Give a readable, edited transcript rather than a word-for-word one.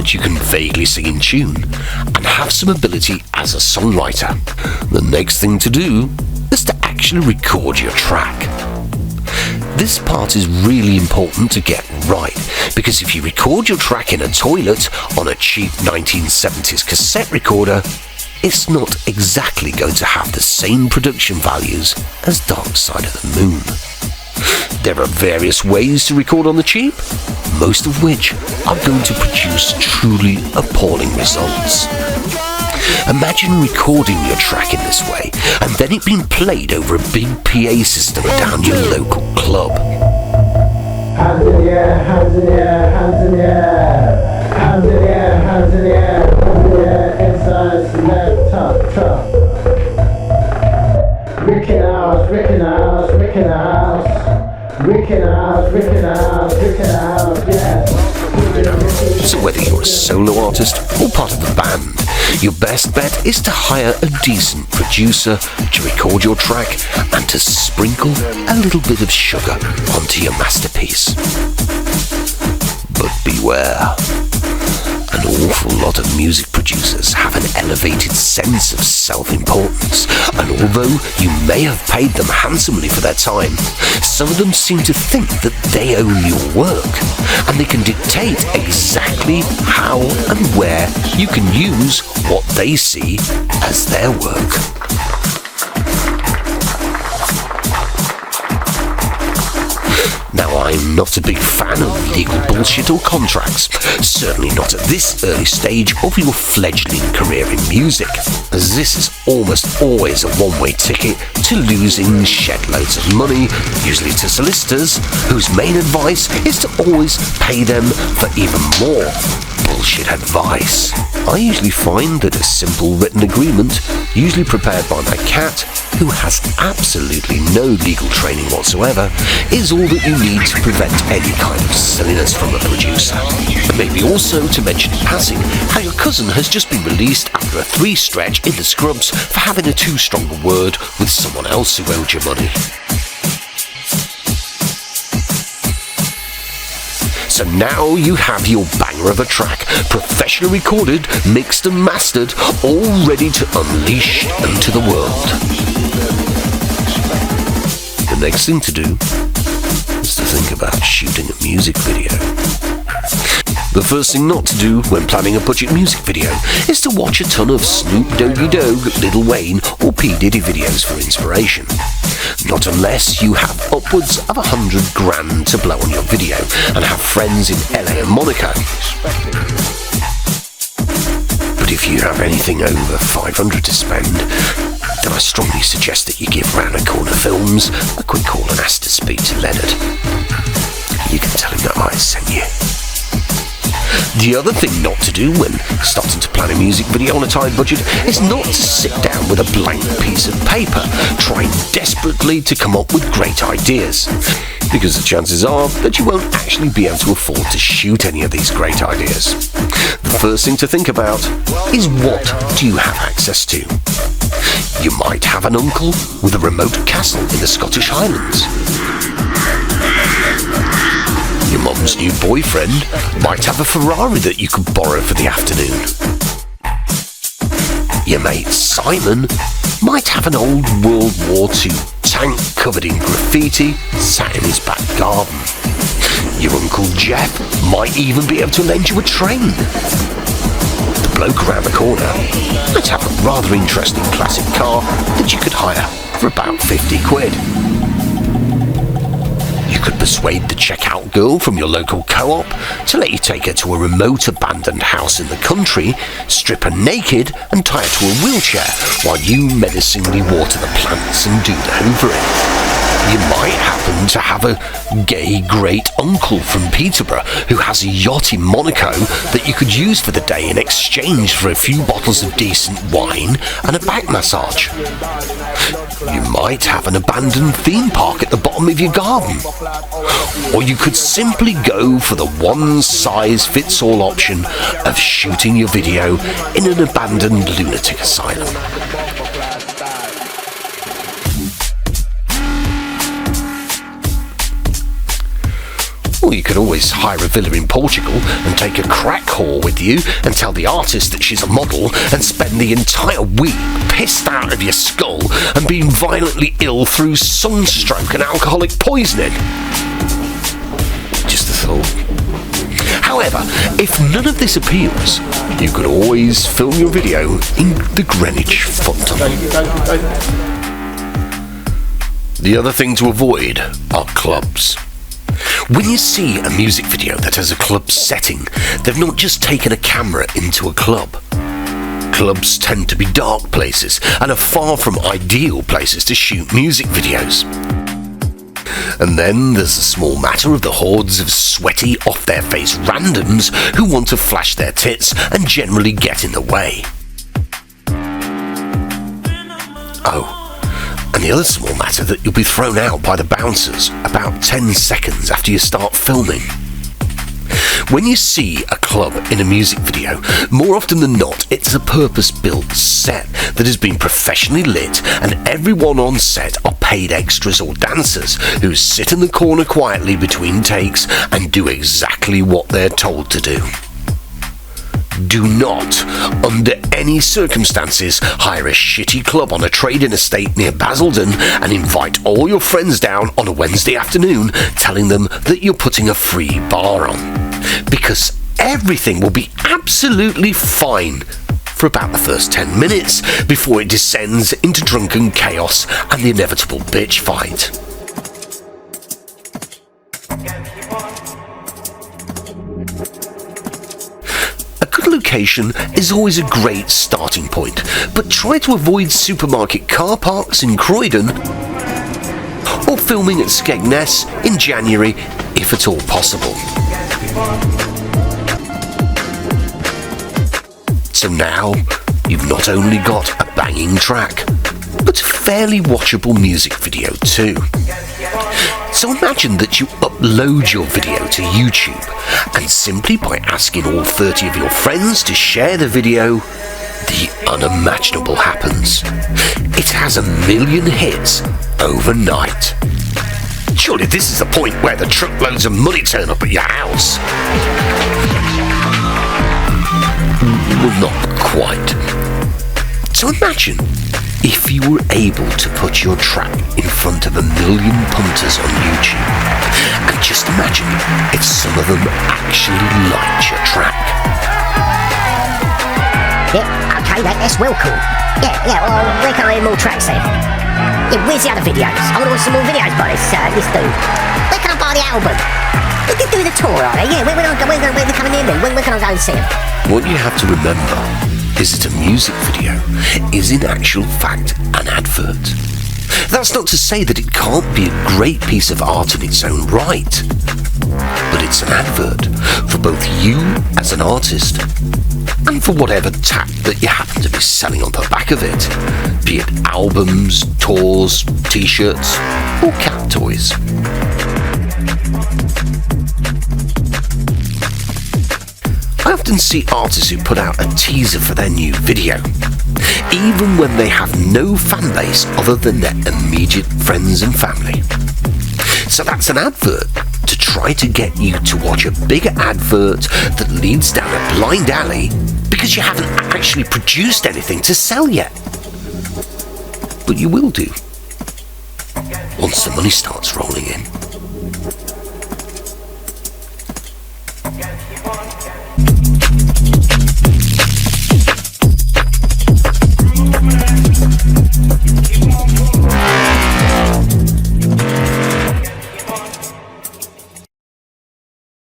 that you can vaguely sing in tune and have some ability as a songwriter. The next thing to do is to actually record your track. This part is really important to get right, because if you record your track in a toilet on a cheap 1970s cassette recorder, it's not exactly going to have the same production values as Dark Side of the Moon. There are various ways to record on the cheap, most of which are going to produce truly appalling results. Imagine recording your track in this way and then it being played over a big PA system down your local club. Hands in the air, hands in the air, hands in the air, hands in the air, hands in the air, hands in the air, inside, left, top. Rick in the house, Rick in the house, Rick in the house, Rick in the house, Rick in the house, Rick in the house, yes. So whether you're a solo artist or part of a band, your best bet is to hire a decent producer to record your track and to sprinkle a little bit of sugar onto your masterpiece. But beware, an awful lot of music producers have an elevated sense of self-importance, and although you may have paid them handsomely for their time, some of them seem to think that they own your work, and they can dictate exactly how and where you can use what they see as their work. Now, I'm not a big fan of legal bullshit or contracts, certainly not at this early stage of your fledgling career in music, as this is almost always a one-way ticket to losing shed loads of money, usually to solicitors, whose main advice is to always pay them for even more bullshit advice. I usually find that a simple written agreement, usually prepared by my cat, who has absolutely no legal training whatsoever, is all that you need to prevent any kind of silliness from a producer. And maybe also to mention in passing how your cousin has just been released after a 3 stretch in the scrubs for having a too strong a word with someone else who owed you money. So now you have your banger of a track, professionally recorded, mixed and mastered, all ready to unleash into the world. The next thing to do is to think about shooting a music video. The first thing not to do when planning a budget music video is to watch a ton of Snoop Doggy Dogg, Lil Wayne or P. Diddy videos for inspiration. Not unless you have upwards of $100,000 to blow on your video and have friends in LA and Monaco. But if you have anything over $500 to spend, then I strongly suggest that you give Round the Corner Films a quick call and ask to speak to Leonard. You can tell him that I sent you. The other thing not to do when starting to plan a music video on a tight budget is not to sit down with a blank piece of paper, trying desperately to come up with great ideas, because the chances are that you won't actually be able to afford to shoot any of these great ideas. The first thing to think about is, what do you have access to? You might have an uncle with a remote castle in the Scottish Highlands. Your mum's new boyfriend might have a Ferrari that you could borrow for the afternoon. Your mate Simon might have an old World War II tank covered in graffiti sat in his back garden. Your Uncle Jeff might even be able to lend you a train. The bloke around the corner might have a rather interesting classic car that you could hire for about 50 quid. You could persuade the checkout girl from your local co-op to let you take her to a remote abandoned house in the country, strip her naked and tie her to a wheelchair while you menacingly water the plants and do the hoovering. You might happen to have a gay great uncle from Peterborough who has a yacht in Monaco that you could use for the day in exchange for a few bottles of decent wine and a back massage. You might have an abandoned theme park at the bottom of your garden. Or you could simply go for the one-size-fits-all option of shooting your video in an abandoned lunatic asylum. Or You could always hire a villa in Portugal and take a crack whore with you and tell the artist that she's a model and spend the entire week pissed out of your skull and being violently ill through sunstroke and alcoholic poisoning. Just a thought. However, if none of this appeals, you could always film your video in the Greenwich Foot Tunnel. The other thing to avoid are clubs. When you see a music video that has a club setting, they've not just taken a camera into a club. Clubs tend to be dark places and are far from ideal places to shoot music videos. And then there's the small matter of the hordes of sweaty, off-their-face randoms who want to flash their tits and generally get in the way. Oh, and the other small matter that you'll be thrown out by the bouncers about 10 seconds after you start filming. When you see a club in a music video, more often than not, it's a purpose-built set that has been professionally lit, and everyone on set are paid extras or dancers who sit in the corner quietly between takes and do exactly what they're told to do. Do not, under any circumstances, hire a shitty club on a trading estate near Basildon and invite all your friends down on a Wednesday afternoon telling them that you're putting a free bar on. Because everything will be absolutely fine for about the first 10 minutes before it descends into drunken chaos and the inevitable bitch fight. Location is always a great starting point, but try to avoid supermarket car parks in Croydon or filming at Skegness in January if at all possible. So now you've not only got a banging track, but a fairly watchable music video too. So imagine that you upload your video to YouTube, and simply by asking all 30 of your friends to share the video, the unimaginable happens. It has 1 million hits overnight. Surely this is the point where the truckloads of money turn up at your house. Well, not quite. So imagine if you were able to put your track in front of 1 million punters on YouTube, and just imagine if some of them actually liked your track. Yeah, okay, that's well cool. Yeah, well, where can I hear more tracks then? Yeah, where's the other videos? I want to watch some more videos by this dude. Where can I buy the album? They're doing a tour, are they? Yeah, where are they coming near me? Where can I go and see them? What you have to remember is that a music video is in actual fact an advert. That's not to say that it can't be a great piece of art in its own right, but it's an advert for both you as an artist and for whatever tap that you happen to be selling on the back of it, be it albums, tours, t-shirts or cat toys. I often see artists who put out a teaser for their new video, even when they have no fan base other than their immediate friends and family. So that's an advert to try to get you to watch a bigger advert that leads down a blind alley because you haven't actually produced anything to sell yet. But you will do once the money starts rolling in.